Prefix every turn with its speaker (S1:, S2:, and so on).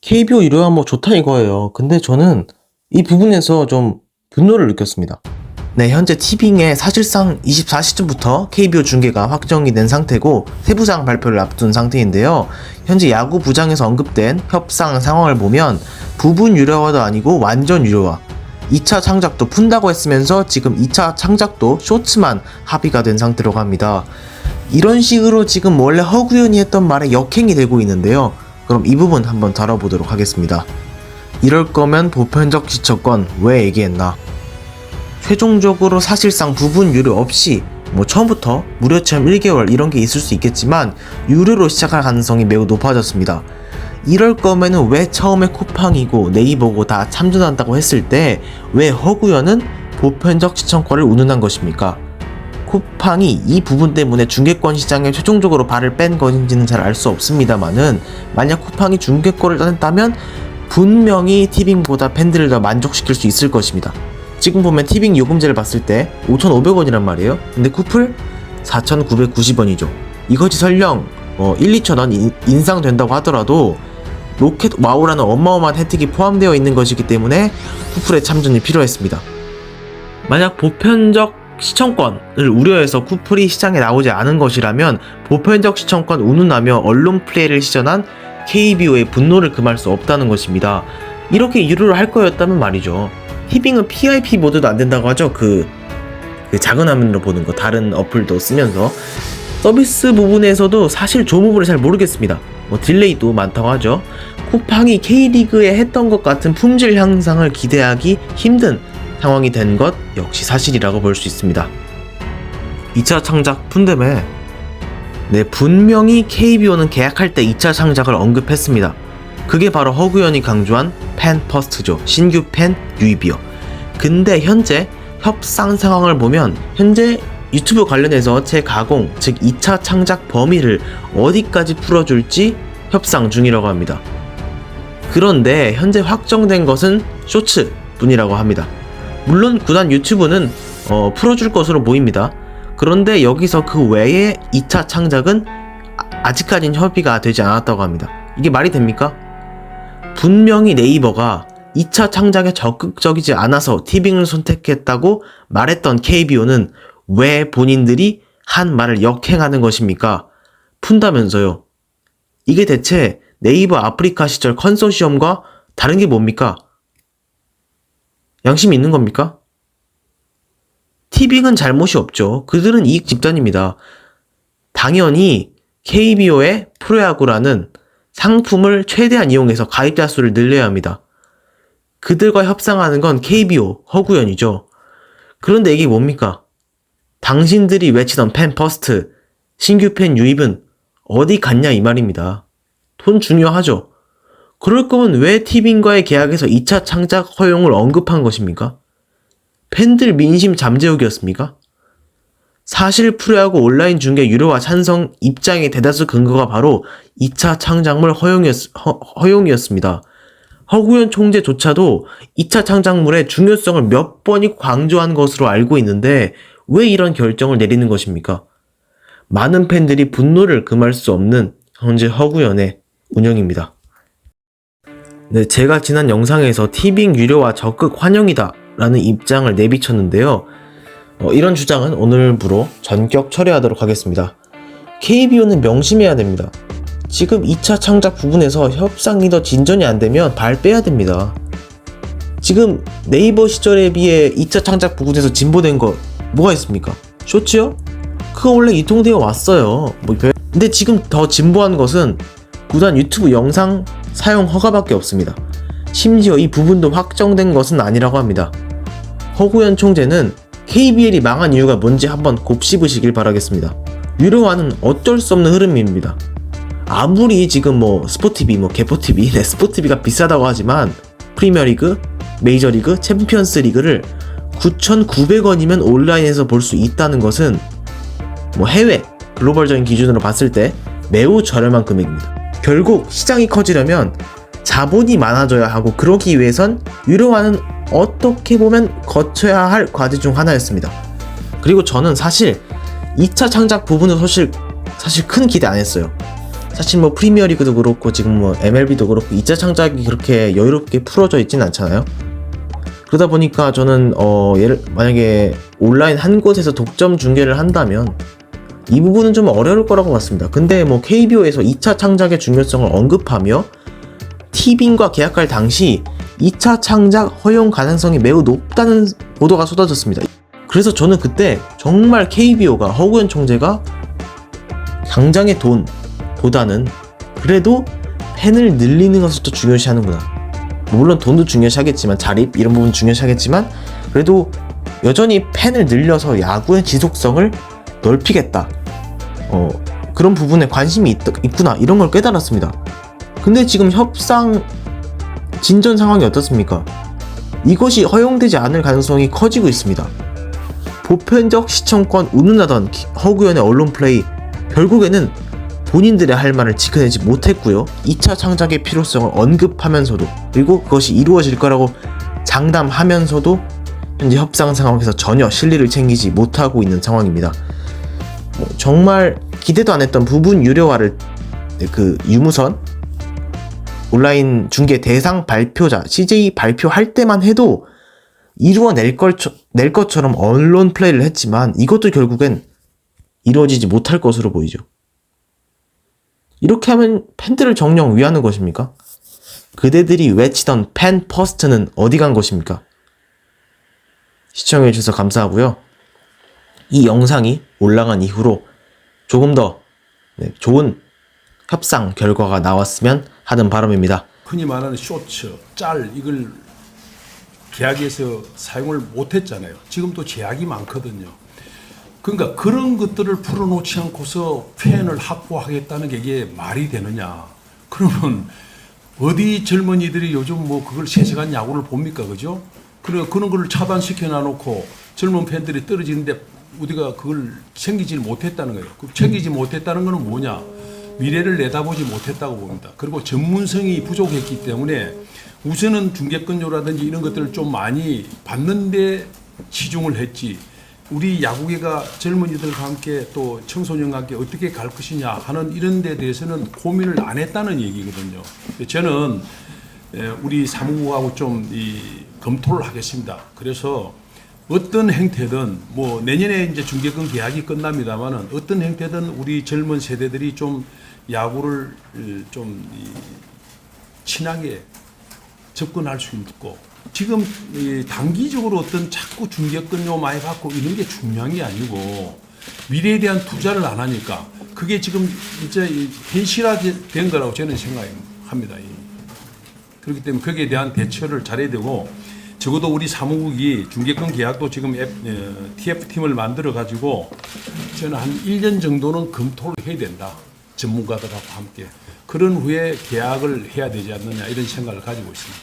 S1: KBO 유료화 뭐 좋다 이거예요. 근데 저는 이 부분에서 좀 분노를 느꼈습니다. 네, 현재 티빙에 사실상 24시즌부터 KBO 중계가 확정이 된 상태고 세부사항 발표를 앞둔 상태인데요. 현재 야구 부장에서 언급된 협상 상황을 보면 부분 유료화도 아니고 완전 유료화, 2차 창작도 푼다고 했으면서 지금 2차 창작도 쇼츠만 합의가 된 상태라고 합니다. 이런 식으로 지금 원래 허구현이 했던 말에 역행이 되고 있는데요. 그럼 이 부분 한번 다뤄보도록 하겠습니다. 이럴 거면 보편적 시청권 왜 얘기했나? 최종적으로 사실상 부분 유료 없이 처음부터 무료 체험 1개월 이런 게 있을 수 있겠지만 유료로 시작할 가능성이 매우 높아졌습니다. 이럴 거면은 왜 처음에 쿠팡이고 네이버고 다 참전한다고 했을 때 왜 허구현은 보편적 시청권을 운운한 것입니까? 쿠팡이 이 부분 때문에 중계권 시장에 최종적으로 발을 뺀 것인지는 잘 알 수 없습니다만은 만약 쿠팡이 중계권을 따냈다면 분명히 티빙보다 팬들을 더 만족시킬 수 있을 것입니다. 지금 보면 티빙 요금제를 봤을 때 5,500원이란 말이에요. 근데 쿠플 4,990원이죠. 이것이 설령 1-2,000원 인상된다고 하더라도 로켓 와우라는 어마어마한 혜택이 포함되어 있는 것이기 때문에 쿠플의 참전이 필요했습니다. 만약 보편적 시청권을 우려해서 쿠플이 시장에 나오지 않은 것이라면 보편적 시청권 운운하며 언론 플레이를 시전한 KBO의 분노를 금할 수 없다는 것입니다. 이렇게 유료를 할 거였다면 말이죠. 티빙은 PIP 모드도 안 된다고 하죠. 그 작은 화면으로 보는 거, 다른 어플도 쓰면서. 서비스 부분에서도 사실 저 부분을 잘 모르겠습니다. 딜레이도 많다고 하죠. 쿠팡이 K리그에 했던 것 같은 품질 향상을 기대하기 힘든 상황이 된 것 역시 사실이라고 볼 수 있습니다. 2차 창작 푼다며. 네, 분명히 KBO는 계약할 때 2차 창작을 언급했습니다. 그게 바로 허구현이 강조한 팬 퍼스트죠. 신규 팬 유입이요. 근데 현재 협상 상황을 보면 현재 유튜브 관련해서 재가공, 즉 2차 창작 범위를 어디까지 풀어줄지 협상 중이라고 합니다. 그런데 현재 확정된 것은 쇼츠 뿐이라고 합니다. 물론 구단 유튜브는 풀어줄 것으로 보입니다. 그런데 여기서 그 외에 2차 창작은 아직까진 협의가 되지 않았다고 합니다. 이게 말이 됩니까? 분명히 네이버가 2차 창작에 적극적이지 않아서 티빙을 선택했다고 말했던 KBO는 왜 본인들이 한 말을 역행하는 것입니까? 푼다면서요. 이게 대체 네이버 아프리카 시절 컨소시엄과 다른 게 뭡니까? 양심이 있는 겁니까? 티빙은 잘못이 없죠. 그들은 이익 집단입니다. 당연히 KBO의 프로야구라는 상품을 최대한 이용해서 가입자 수를 늘려야 합니다. 그들과 협상하는 건 KBO, 허구현이죠. 그런데 이게 뭡니까? 당신들이 외치던 팬 퍼스트, 신규 팬 유입은 어디 갔냐 이 말입니다. 돈 중요하죠. 그럴 거면 왜 티빙과의 계약에서 2차 창작 허용을 언급한 것입니까? 팬들 민심 잠재우기였습니까? 사실 프로야구 온라인 중계 유료화 찬성 입장의 대다수 근거가 바로 2차 창작물 허용이었습니다. 허구현 총재조차도 2차 창작물의 중요성을 몇 번이 강조한 것으로 알고 있는데 왜 이런 결정을 내리는 것입니까? 많은 팬들이 분노를 금할 수 없는 현재 허구현의 운영입니다. 네, 제가 지난 영상에서 티빙 유료화 적극 환영이다 라는 입장을 내비쳤는데요. 이런 주장은 오늘부로 전격 철회하도록 하겠습니다. KBO는 명심해야 됩니다. 지금 2차 창작 부분에서 협상이 더 진전이 안 되면 발 빼야 됩니다. 지금 네이버 시절에 비해 2차 창작 부분에서 진보된 거 뭐가 있습니까? 쇼츠요? 그거 원래 유통되어 왔어요. 근데 지금 더 진보한 것은 구단 유튜브 영상 사용 허가밖에 없습니다. 심지어 이 부분도 확정된 것은 아니라고 합니다. 허구현 총재는 KBL이 망한 이유가 뭔지 한번 곱씹으시길 바라겠습니다. 유료화는 어쩔 수 없는 흐름입니다. 아무리 지금 스포티비, 개포티비, 스포티비가 비싸다고 하지만 프리미어리그, 메이저리그, 챔피언스리그를 9,900원이면 온라인에서 볼 수 있다는 것은 해외, 글로벌적인 기준으로 봤을 때 매우 저렴한 금액입니다. 결국 시장이 커지려면 자본이 많아져야 하고 그러기 위해선 유료화는 어떻게 보면 거쳐야 할 과제 중 하나였습니다. 그리고 저는 사실 2차 창작 부분은 사실 큰 기대 안 했어요. 사실 뭐 프리미어리그도 그렇고 지금 뭐 MLB도 그렇고 2차 창작이 그렇게 여유롭게 풀어져 있진 않잖아요. 그러다 보니까 저는 만약에 온라인 한 곳에서 독점 중계를 한다면 이 부분은 좀 어려울 거라고 봤습니다. 근데 뭐 KBO에서 2차 창작의 중요성을 언급하며 티빙과 계약할 당시 2차 창작 허용 가능성이 매우 높다는 보도가 쏟아졌습니다. 그래서 저는 그때 정말 KBO가 허구현 총재가 당장의 돈보다는 그래도 팬을 늘리는 것을 더 중요시하는구나. 물론 돈도 중요시하겠지만 자립 이런 부분 중요시하겠지만 그래도 여전히 팬을 늘려서 야구의 지속성을 넓히겠다. 그런 부분에 관심이 있구나 이런 걸 깨달았습니다. 근데 지금 협상 진전 상황이 어떻습니까? 이것이 허용되지 않을 가능성이 커지고 있습니다. 보편적 시청권 운운하던 허구현의 언론 플레이 결국에는 본인들의 할 말을 지켜내지 못했고요. 2차 창작의 필요성을 언급하면서도 그리고 그것이 이루어질 거라고 장담하면서도 현재 협상 상황에서 전혀 실리를 챙기지 못하고 있는 상황입니다. 정말 기대도 안 했던 부분 유료화를 유무선 온라인 중계 대상 발표자 CJ 발표할 때만 해도 이루어낼 것처럼 언론 플레이를 했지만 이것도 결국엔 이루어지지 못할 것으로 보이죠. 이렇게 하면 팬들을 정녕 위하는 것입니까? 그대들이 외치던 팬 퍼스트는 어디 간 것입니까? 시청해주셔서 감사하고요. 이 영상이 올라간 이후로 조금 더 좋은 협상 결과가 나왔으면 하는 바람입니다.
S2: 흔히 말하는 쇼츠, 짤 이걸 계약에서 사용을 못했잖아요. 지금도 제약이 많거든요. 그러니까 그런 것들을 풀어놓지 않고서 팬을 확보하겠다는 게 이게 말이 되느냐. 그러면 어디 젊은이들이 요즘 뭐 그걸 3시간 야구를 봅니까? 그죠? 그런 걸 차단시켜 놔놓고 젊은 팬들이 떨어지는데 우리가 그걸 챙기지 못했다는 거예요. 챙기지 못했다는 거는 뭐냐? 미래를 내다보지 못했다고 봅니다. 그리고 전문성이 부족했기 때문에 우선은 중계권료라든지 이런 것들을 좀 많이 받는데 치중을 했지. 우리 야구계가 젊은이들과 함께 또 청소년과 함께 어떻게 갈 것이냐 하는 이런 데 대해서는 고민을 안 했다는 얘기거든요. 저는 우리 사무국하고 좀 검토를 하겠습니다. 그래서 어떤 행태든 뭐 내년에 이제 중계권 계약이 끝납니다만은 어떤 행태든 우리 젊은 세대들이 좀 야구를 좀 친하게 접근할 수 있고 지금 단기적으로 어떤 자꾸 중계권료 많이 받고 이런 게 중요한 게 아니고 미래에 대한 투자를 안 하니까 그게 지금 이제 현실화된 거라고 저는 생각합니다. 그렇기 때문에 거기에 대한 대처를 잘해야 되고 적어도 우리 사무국이 중계권 계약도 지금 TF팀을 만들어 가지고 저는 한 1년 정도는 검토를 해야 된다. 전문가들하고 함께. 그런 후에 계약을 해야 되지 않느냐 이런 생각을 가지고 있습니다.